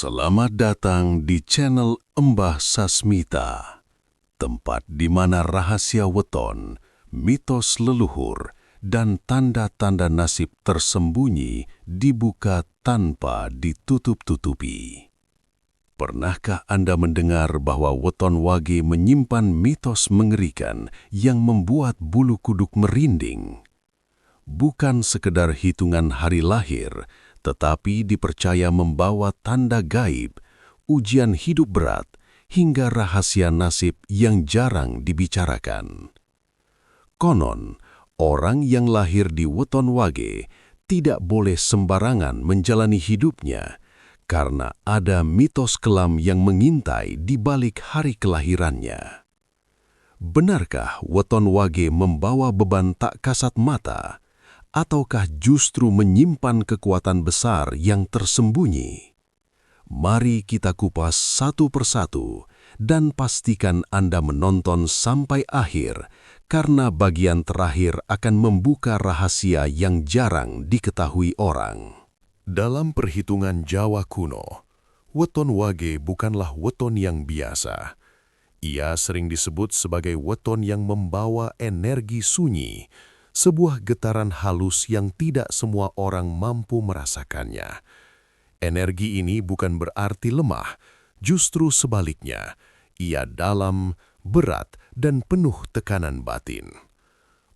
Selamat datang di channel Embah Sasmita, tempat di mana rahasia weton, mitos leluhur, dan tanda-tanda nasib tersembunyi dibuka tanpa ditutup-tutupi. Pernahkah Anda mendengar bahwa weton wage menyimpan mitos mengerikan yang membuat bulu kuduk merinding? Bukan sekedar hitungan hari lahir, tetapi dipercaya membawa tanda gaib, ujian hidup berat, hingga rahasia nasib yang jarang dibicarakan. Konon, orang yang lahir di weton wage tidak boleh sembarangan menjalani hidupnya karena ada mitos kelam yang mengintai di balik hari kelahirannya. Benarkah weton wage membawa beban tak kasat mata? Ataukah justru menyimpan kekuatan besar yang tersembunyi? Mari kita kupas satu persatu dan pastikan Anda menonton sampai akhir, karena bagian terakhir akan membuka rahasia yang jarang diketahui orang. Dalam perhitungan Jawa kuno, weton wage bukanlah weton yang biasa. Ia sering disebut sebagai weton yang membawa energi sunyi, sebuah getaran halus yang tidak semua orang mampu merasakannya. Energi ini bukan berarti lemah, justru sebaliknya, ia dalam, berat, dan penuh tekanan batin.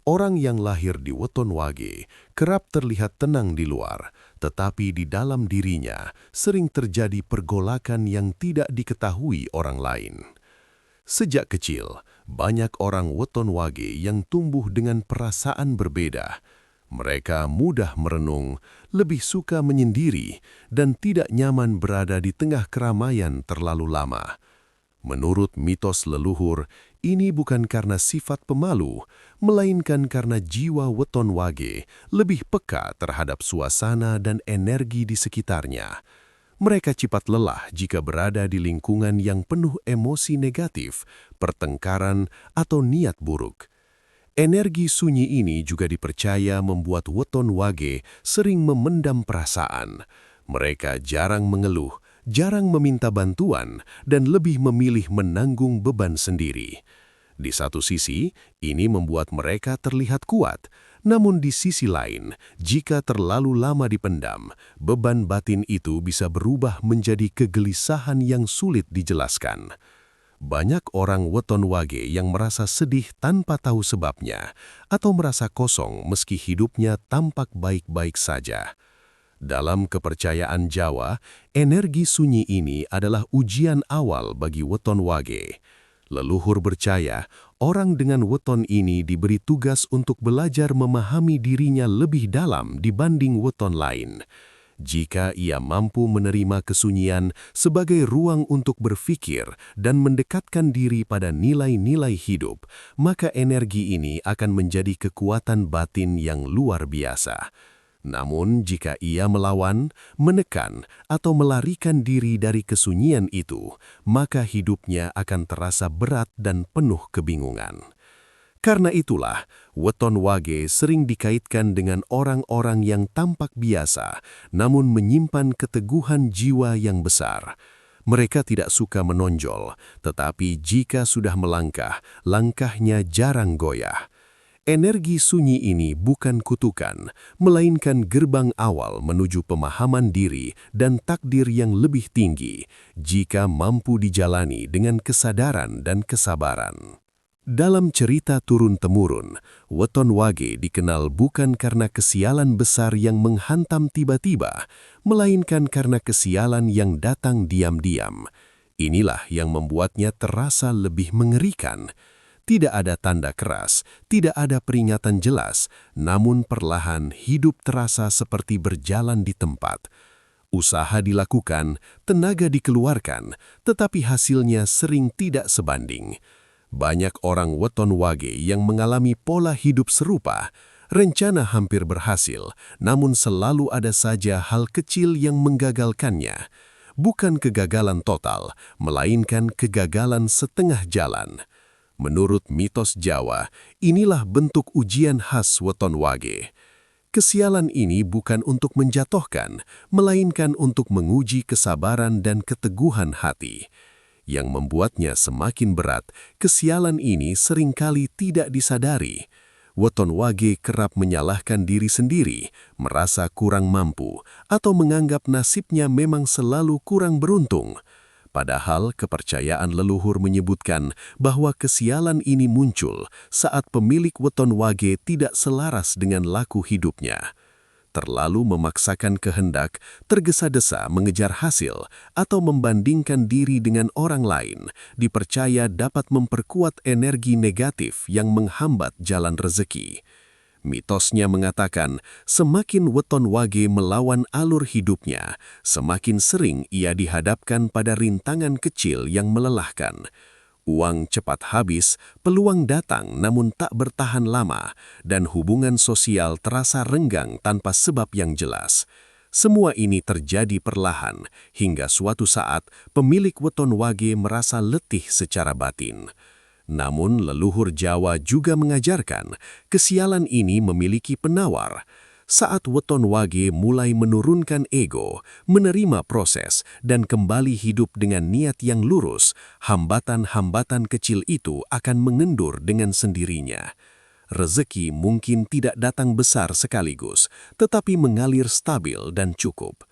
Orang yang lahir di weton wage kerap terlihat tenang di luar, tetapi di dalam dirinya sering terjadi pergolakan yang tidak diketahui orang lain. Sejak kecil, banyak orang weton wage yang tumbuh dengan perasaan berbeda. Mereka mudah merenung, lebih suka menyendiri, dan tidak nyaman berada di tengah keramaian terlalu lama. Menurut mitos leluhur, ini bukan karena sifat pemalu, melainkan karena jiwa weton wage lebih peka terhadap suasana dan energi di sekitarnya. Mereka cepat lelah jika berada di lingkungan yang penuh emosi negatif, pertengkaran, atau niat buruk. Energi sunyi ini juga dipercaya membuat weton wage sering memendam perasaan. Mereka jarang mengeluh, jarang meminta bantuan, dan lebih memilih menanggung beban sendiri. Di satu sisi, ini membuat mereka terlihat kuat. Namun di sisi lain, jika terlalu lama dipendam, beban batin itu bisa berubah menjadi kegelisahan yang sulit dijelaskan. Banyak orang weton wage yang merasa sedih tanpa tahu sebabnya, atau merasa kosong meski hidupnya tampak baik-baik saja. Dalam kepercayaan Jawa, energi sunyi ini adalah ujian awal bagi weton wage. Leluhur percaya, orang dengan weton ini diberi tugas untuk belajar memahami dirinya lebih dalam dibanding weton lain. Jika ia mampu menerima kesunyian sebagai ruang untuk berpikir dan mendekatkan diri pada nilai-nilai hidup, maka energi ini akan menjadi kekuatan batin yang luar biasa. Namun jika ia melawan, menekan, atau melarikan diri dari kesunyian itu, maka hidupnya akan terasa berat dan penuh kebingungan. Karena itulah, weton wage sering dikaitkan dengan orang-orang yang tampak biasa, namun menyimpan keteguhan jiwa yang besar. Mereka tidak suka menonjol, tetapi jika sudah melangkah, langkahnya jarang goyah. Energi sunyi ini bukan kutukan, melainkan gerbang awal menuju pemahaman diri dan takdir yang lebih tinggi jika mampu dijalani dengan kesadaran dan kesabaran. Dalam cerita turun-temurun, weton wage dikenal bukan karena kesialan besar yang menghantam tiba-tiba, melainkan karena kesialan yang datang diam-diam. Inilah yang membuatnya terasa lebih mengerikan. Tidak ada tanda keras, tidak ada peringatan jelas, namun perlahan hidup terasa seperti berjalan di tempat. Usaha dilakukan, tenaga dikeluarkan, tetapi hasilnya sering tidak sebanding. Banyak orang weton wage yang mengalami pola hidup serupa, rencana hampir berhasil, namun selalu ada saja hal kecil yang menggagalkannya. Bukan kegagalan total, melainkan kegagalan setengah jalan. Menurut mitos Jawa, inilah bentuk ujian khas weton wage. Kesialan ini bukan untuk menjatuhkan, melainkan untuk menguji kesabaran dan keteguhan hati. Yang membuatnya semakin berat, kesialan ini seringkali tidak disadari. Weton Wage kerap menyalahkan diri sendiri, merasa kurang mampu, atau menganggap nasibnya memang selalu kurang beruntung. Padahal kepercayaan leluhur menyebutkan bahwa kesialan ini muncul saat pemilik Weton Wage tidak selaras dengan laku hidupnya. Terlalu memaksakan kehendak, tergesa-gesa mengejar hasil, atau membandingkan diri dengan orang lain, dipercaya dapat memperkuat energi negatif yang menghambat jalan rezeki. Mitosnya mengatakan, semakin Weton Wage melawan alur hidupnya, semakin sering ia dihadapkan pada rintangan kecil yang melelahkan. Uang cepat habis, peluang datang namun tak bertahan lama, dan hubungan sosial terasa renggang tanpa sebab yang jelas. Semua ini terjadi perlahan, hingga suatu saat pemilik Weton Wage merasa letih secara batin. Namun leluhur Jawa juga mengajarkan, kesialan ini memiliki penawar. Saat Weton Wage mulai menurunkan ego, menerima proses, dan kembali hidup dengan niat yang lurus, hambatan-hambatan kecil itu akan mengendur dengan sendirinya. Rezeki mungkin tidak datang besar sekaligus, tetapi mengalir stabil dan cukup.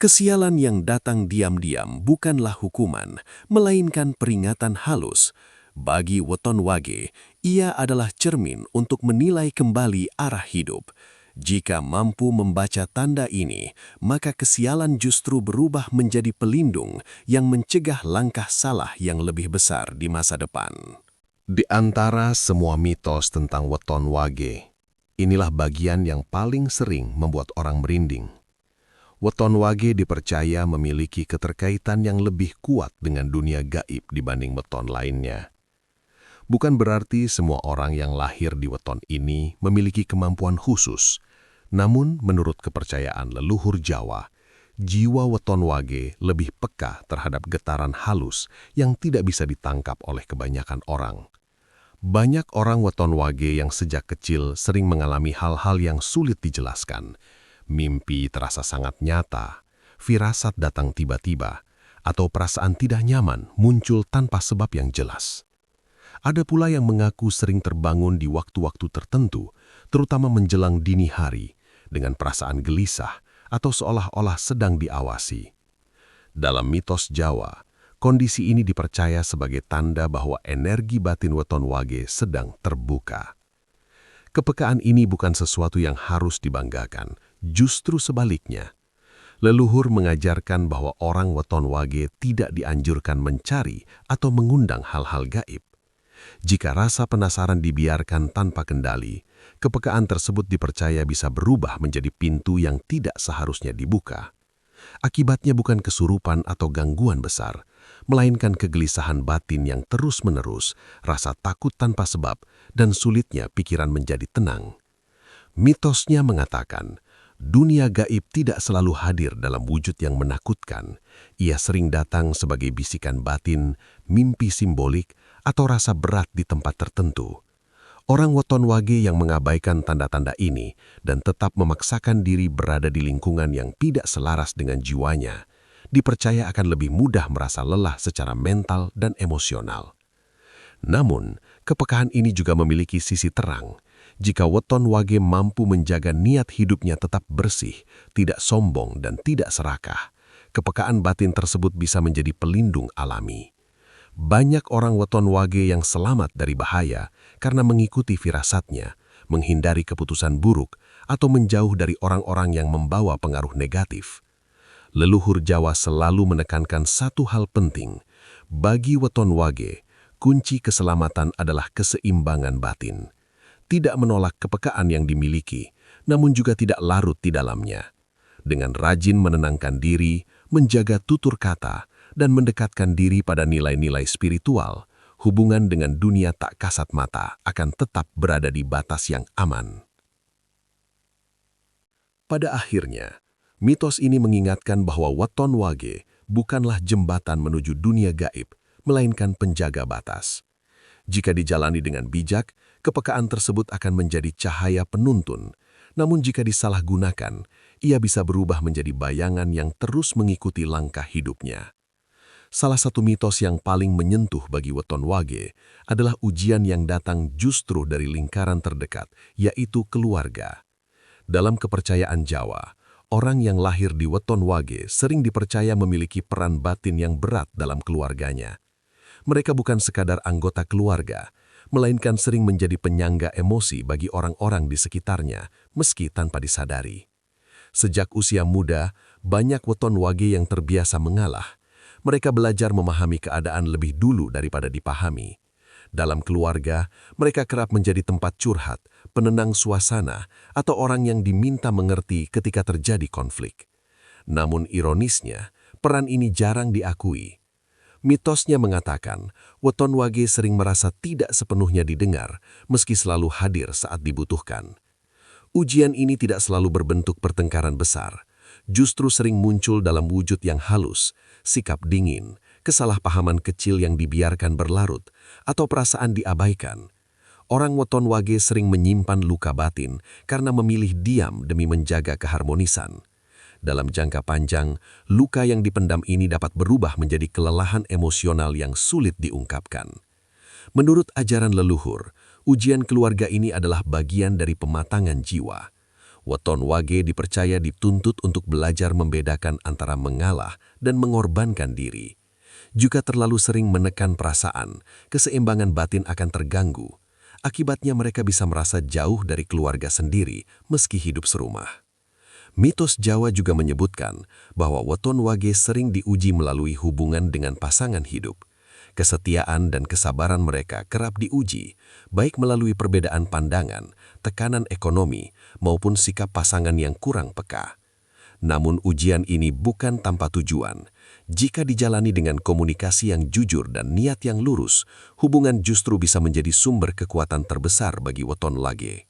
Kesialan yang datang diam-diam bukanlah hukuman, melainkan peringatan halus. Bagi Weton Wage, ia adalah cermin untuk menilai kembali arah hidup. Jika mampu membaca tanda ini, maka kesialan justru berubah menjadi pelindung yang mencegah langkah salah yang lebih besar di masa depan. Di antara semua mitos tentang Weton Wage, inilah bagian yang paling sering membuat orang merinding. Weton Wage dipercaya memiliki keterkaitan yang lebih kuat dengan dunia gaib dibanding weton lainnya. Bukan berarti semua orang yang lahir di weton ini memiliki kemampuan khusus. Namun, menurut kepercayaan leluhur Jawa, jiwa Weton Wage lebih peka terhadap getaran halus yang tidak bisa ditangkap oleh kebanyakan orang. Banyak orang Weton Wage yang sejak kecil sering mengalami hal-hal yang sulit dijelaskan. Mimpi terasa sangat nyata, firasat datang tiba-tiba, atau perasaan tidak nyaman muncul tanpa sebab yang jelas. Ada pula yang mengaku sering terbangun di waktu-waktu tertentu, terutama menjelang dini hari, dengan perasaan gelisah atau seolah-olah sedang diawasi. Dalam mitos Jawa, kondisi ini dipercaya sebagai tanda bahwa energi batin Weton Wage sedang terbuka. Kepekaan ini bukan sesuatu yang harus dibanggakan, justru sebaliknya. Leluhur mengajarkan bahwa orang Weton Wage tidak dianjurkan mencari atau mengundang hal-hal gaib. Jika rasa penasaran dibiarkan tanpa kendali, kepekaan tersebut dipercaya bisa berubah menjadi pintu yang tidak seharusnya dibuka. Akibatnya bukan kesurupan atau gangguan besar, melainkan kegelisahan batin yang terus-menerus, rasa takut tanpa sebab, dan sulitnya pikiran menjadi tenang. Mitosnya mengatakan, dunia gaib tidak selalu hadir dalam wujud yang menakutkan. Ia sering datang sebagai bisikan batin, mimpi simbolik, atau rasa berat di tempat tertentu. Orang Weton Wage yang mengabaikan tanda-tanda ini dan tetap memaksakan diri berada di lingkungan yang tidak selaras dengan jiwanya, dipercaya akan lebih mudah merasa lelah secara mental dan emosional. Namun, kepekaan ini juga memiliki sisi terang. Jika Weton Wage mampu menjaga niat hidupnya tetap bersih, tidak sombong dan tidak serakah, kepekaan batin tersebut bisa menjadi pelindung alami. Banyak orang Weton Wage yang selamat dari bahaya karena mengikuti firasatnya, menghindari keputusan buruk, atau menjauh dari orang-orang yang membawa pengaruh negatif. Leluhur Jawa selalu menekankan satu hal penting. Bagi Weton Wage, kunci keselamatan adalah keseimbangan batin. Tidak menolak kepekaan yang dimiliki, namun juga tidak larut di dalamnya. Dengan rajin menenangkan diri, menjaga tutur kata, dan mendekatkan diri pada nilai-nilai spiritual, hubungan dengan dunia tak kasat mata akan tetap berada di batas yang aman. Pada akhirnya, mitos ini mengingatkan bahwa Weton Wage bukanlah jembatan menuju dunia gaib, melainkan penjaga batas. Jika dijalani dengan bijak, kepekaan tersebut akan menjadi cahaya penuntun. Namun jika disalahgunakan, ia bisa berubah menjadi bayangan yang terus mengikuti langkah hidupnya. Salah satu mitos yang paling menyentuh bagi weton wage adalah ujian yang datang justru dari lingkaran terdekat, yaitu keluarga. Dalam kepercayaan Jawa, orang yang lahir di weton wage sering dipercaya memiliki peran batin yang berat dalam keluarganya. Mereka bukan sekadar anggota keluarga, melainkan sering menjadi penyangga emosi bagi orang-orang di sekitarnya, meski tanpa disadari. Sejak usia muda, banyak weton wage yang terbiasa mengalah. Mereka belajar memahami keadaan lebih dulu daripada dipahami. Dalam keluarga, mereka kerap menjadi tempat curhat, penenang suasana, atau orang yang diminta mengerti ketika terjadi konflik. Namun ironisnya, peran ini jarang diakui. Mitosnya mengatakan, weton wage sering merasa tidak sepenuhnya didengar, meski selalu hadir saat dibutuhkan. Ujian ini tidak selalu berbentuk pertengkaran besar, justru sering muncul dalam wujud yang halus, sikap dingin, kesalahpahaman kecil yang dibiarkan berlarut, atau perasaan diabaikan. Orang weton wage sering menyimpan luka batin karena memilih diam demi menjaga keharmonisan. Dalam jangka panjang, luka yang dipendam ini dapat berubah menjadi kelelahan emosional yang sulit diungkapkan. Menurut ajaran leluhur, ujian keluarga ini adalah bagian dari pematangan jiwa. Weton wage dipercaya dituntut untuk belajar membedakan antara mengalah dan mengorbankan diri. Jika terlalu sering menekan perasaan, keseimbangan batin akan terganggu. Akibatnya mereka bisa merasa jauh dari keluarga sendiri meski hidup serumah. Mitos Jawa juga menyebutkan bahwa weton wage sering diuji melalui hubungan dengan pasangan hidup. Kesetiaan dan kesabaran mereka kerap diuji, baik melalui perbedaan pandangan, tekanan ekonomi, maupun sikap pasangan yang kurang peka. Namun ujian ini bukan tanpa tujuan. Jika dijalani dengan komunikasi yang jujur dan niat yang lurus, hubungan justru bisa menjadi sumber kekuatan terbesar bagi weton wage.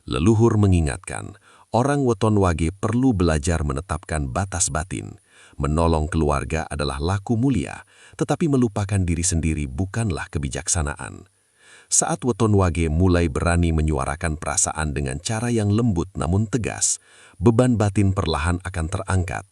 Leluhur mengingatkan, orang weton wage perlu belajar menetapkan batas batin. Menolong keluarga adalah laku mulia, tetapi melupakan diri sendiri bukanlah kebijaksanaan. Saat weton wage mulai berani menyuarakan perasaan dengan cara yang lembut namun tegas, beban batin perlahan akan terangkat.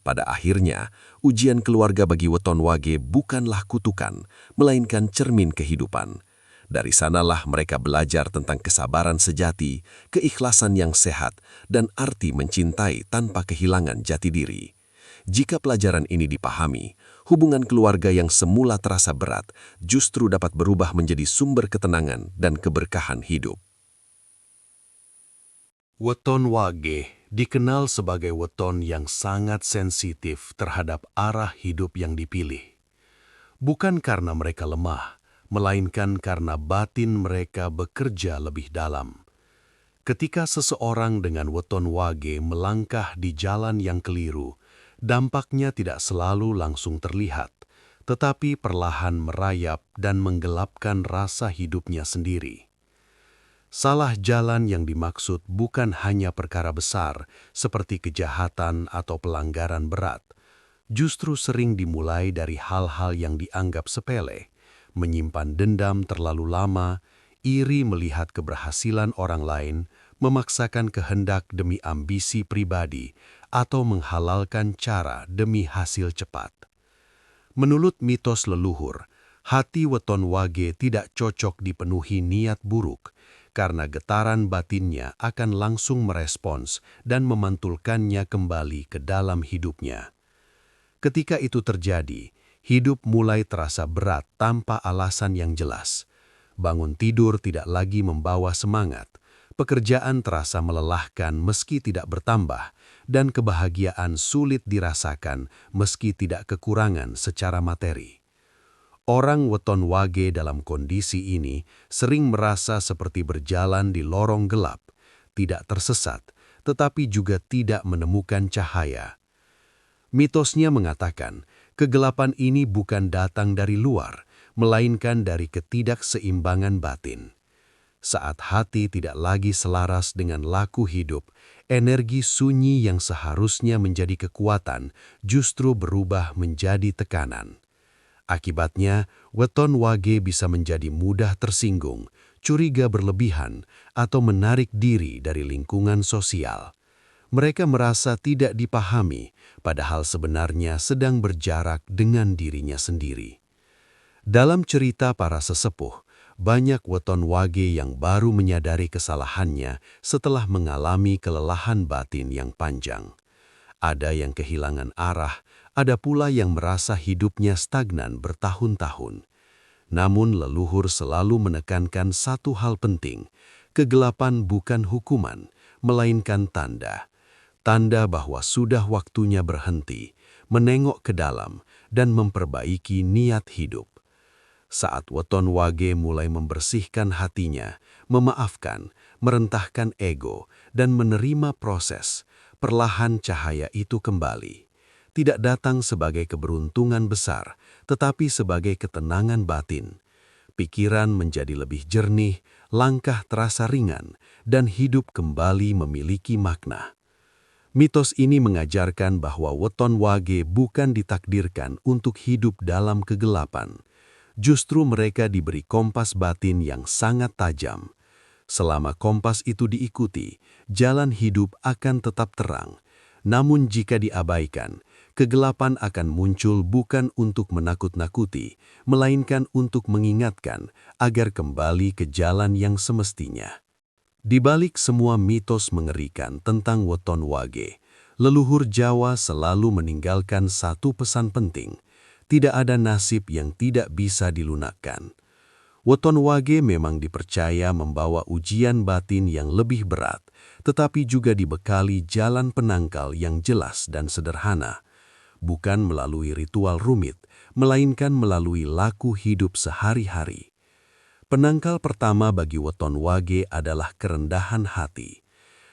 Pada akhirnya, ujian keluarga bagi weton wage bukanlah kutukan, melainkan cermin kehidupan. Dari sanalah mereka belajar tentang kesabaran sejati, keikhlasan yang sehat, dan arti mencintai tanpa kehilangan jati diri. Jika pelajaran ini dipahami, hubungan keluarga yang semula terasa berat justru dapat berubah menjadi sumber ketenangan dan keberkahan hidup. Weton wage dikenal sebagai weton yang sangat sensitif terhadap arah hidup yang dipilih. Bukan karena mereka lemah, melainkan karena batin mereka bekerja lebih dalam. Ketika seseorang dengan weton wage melangkah di jalan yang keliru, dampaknya tidak selalu langsung terlihat, tetapi perlahan merayap dan menggelapkan rasa hidupnya sendiri. Salah jalan yang dimaksud bukan hanya perkara besar seperti kejahatan atau pelanggaran berat, justru sering dimulai dari hal-hal yang dianggap sepele, menyimpan dendam terlalu lama, iri melihat keberhasilan orang lain, memaksakan kehendak demi ambisi pribadi, atau menghalalkan cara demi hasil cepat. Menurut mitos leluhur, hati weton wage tidak cocok dipenuhi niat buruk, karena getaran batinnya akan langsung merespons dan memantulkannya kembali ke dalam hidupnya. Ketika itu terjadi, hidup mulai terasa berat tanpa alasan yang jelas. Bangun tidur tidak lagi membawa semangat, pekerjaan terasa melelahkan meski tidak bertambah, dan kebahagiaan sulit dirasakan meski tidak kekurangan secara materi. Orang weton wage dalam kondisi ini sering merasa seperti berjalan di lorong gelap, tidak tersesat, tetapi juga tidak menemukan cahaya. Mitosnya mengatakan, kegelapan ini bukan datang dari luar, melainkan dari ketidakseimbangan batin. Saat hati tidak lagi selaras dengan laku hidup, energi sunyi yang seharusnya menjadi kekuatan justru berubah menjadi tekanan. Akibatnya, weton wage bisa menjadi mudah tersinggung, curiga berlebihan, atau menarik diri dari lingkungan sosial. Mereka merasa tidak dipahami, padahal sebenarnya sedang berjarak dengan dirinya sendiri. Dalam cerita para sesepuh, banyak weton wage yang baru menyadari kesalahannya setelah mengalami kelelahan batin yang panjang. Ada yang kehilangan arah, ada pula yang merasa hidupnya stagnan bertahun-tahun. Namun leluhur selalu menekankan satu hal penting, kegelapan bukan hukuman, melainkan tanda. Tanda bahwa sudah waktunya berhenti, menengok ke dalam, dan memperbaiki niat hidup. Saat weton wage mulai membersihkan hatinya, memaafkan, merentahkan ego, dan menerima proses, perlahan cahaya itu kembali. Tidak datang sebagai keberuntungan besar, tetapi sebagai ketenangan batin. Pikiran menjadi lebih jernih, langkah terasa ringan, dan hidup kembali memiliki makna. Mitos ini mengajarkan bahwa weton wage bukan ditakdirkan untuk hidup dalam kegelapan. Justru mereka diberi kompas batin yang sangat tajam. Selama kompas itu diikuti, jalan hidup akan tetap terang. Namun jika diabaikan, kegelapan akan muncul bukan untuk menakut-nakuti, melainkan untuk mengingatkan agar kembali ke jalan yang semestinya. Di balik semua mitos mengerikan tentang weton wage, leluhur Jawa selalu meninggalkan satu pesan penting. Tidak ada nasib yang tidak bisa dilunakkan. Weton wage memang dipercaya membawa ujian batin yang lebih berat, tetapi juga dibekali jalan penangkal yang jelas dan sederhana. Bukan melalui ritual rumit, melainkan melalui laku hidup sehari-hari. Penangkal pertama bagi weton wage adalah kerendahan hati.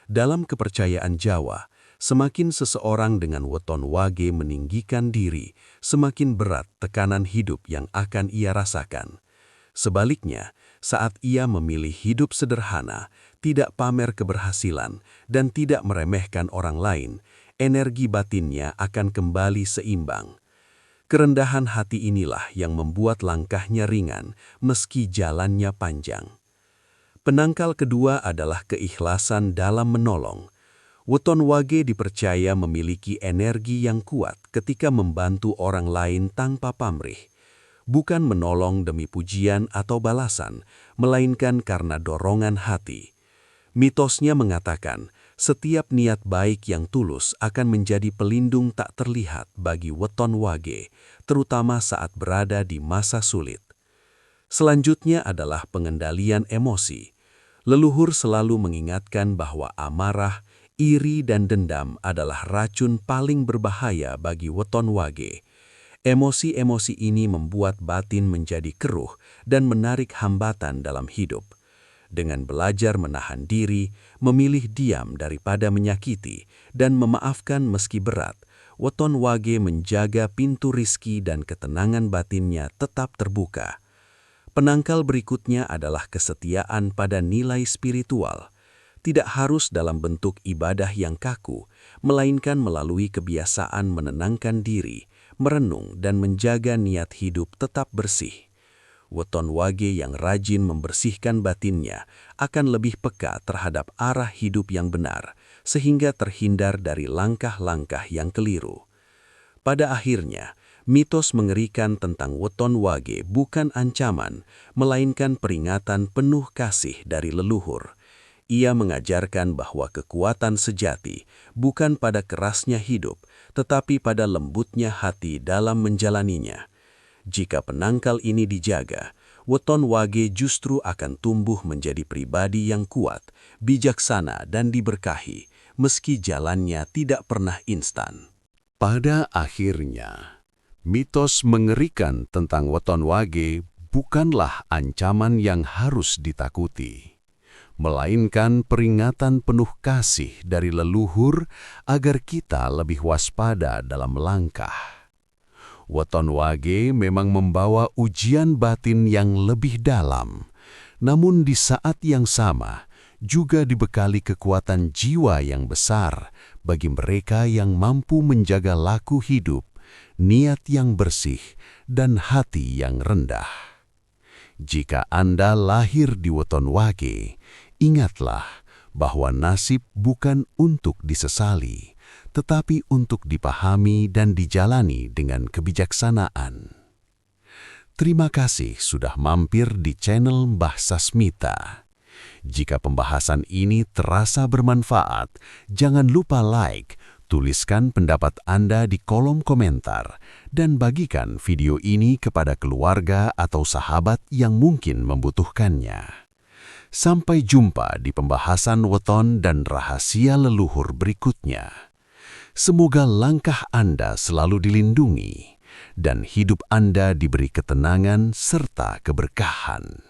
Dalam kepercayaan Jawa, semakin seseorang dengan weton wage meninggikan diri, semakin berat tekanan hidup yang akan ia rasakan. Sebaliknya, saat ia memilih hidup sederhana, tidak pamer keberhasilan, dan tidak meremehkan orang lain, energi batinnya akan kembali seimbang. Kerendahan hati inilah yang membuat langkahnya ringan, meski jalannya panjang. Penangkal kedua adalah keikhlasan dalam menolong. Weton wage dipercaya memiliki energi yang kuat ketika membantu orang lain tanpa pamrih. Bukan menolong demi pujian atau balasan, melainkan karena dorongan hati. Mitosnya mengatakan, setiap niat baik yang tulus akan menjadi pelindung tak terlihat bagi weton wage, terutama saat berada di masa sulit. Selanjutnya adalah pengendalian emosi. Leluhur selalu mengingatkan bahwa amarah, iri dan dendam adalah racun paling berbahaya bagi weton wage. Emosi-emosi ini membuat batin menjadi keruh dan menarik hambatan dalam hidup. Dengan belajar menahan diri, memilih diam daripada menyakiti, dan memaafkan meski berat, weton wage menjaga pintu rizki dan ketenangan batinnya tetap terbuka. Penangkal berikutnya adalah kesetiaan pada nilai spiritual. Tidak harus dalam bentuk ibadah yang kaku, melainkan melalui kebiasaan menenangkan diri, merenung dan menjaga niat hidup tetap bersih. Weton wage yang rajin membersihkan batinnya akan lebih peka terhadap arah hidup yang benar, sehingga terhindar dari langkah-langkah yang keliru. Pada akhirnya, mitos mengerikan tentang weton wage bukan ancaman, melainkan peringatan penuh kasih dari leluhur. Ia mengajarkan bahwa kekuatan sejati bukan pada kerasnya hidup, tetapi pada lembutnya hati dalam menjalaninya. Jika penangkal ini dijaga, weton wage justru akan tumbuh menjadi pribadi yang kuat, bijaksana dan diberkahi, meski jalannya tidak pernah instan. Pada akhirnya, mitos mengerikan tentang weton wage bukanlah ancaman yang harus ditakuti, melainkan peringatan penuh kasih dari leluhur agar kita lebih waspada dalam melangkah. Weton wage memang membawa ujian batin yang lebih dalam, namun di saat yang sama juga dibekali kekuatan jiwa yang besar bagi mereka yang mampu menjaga laku hidup, niat yang bersih, dan hati yang rendah. Jika Anda lahir di weton wage, ingatlah bahwa nasib bukan untuk disesali, tetapi untuk dipahami dan dijalani dengan kebijaksanaan. Terima kasih sudah mampir di channel Mbah Sasmita. Jika pembahasan ini terasa bermanfaat, jangan lupa like, tuliskan pendapat Anda di kolom komentar, dan bagikan video ini kepada keluarga atau sahabat yang mungkin membutuhkannya. Sampai jumpa di pembahasan weton dan rahasia leluhur berikutnya. Semoga langkah Anda selalu dilindungi, dan hidup Anda diberi ketenangan serta keberkahan.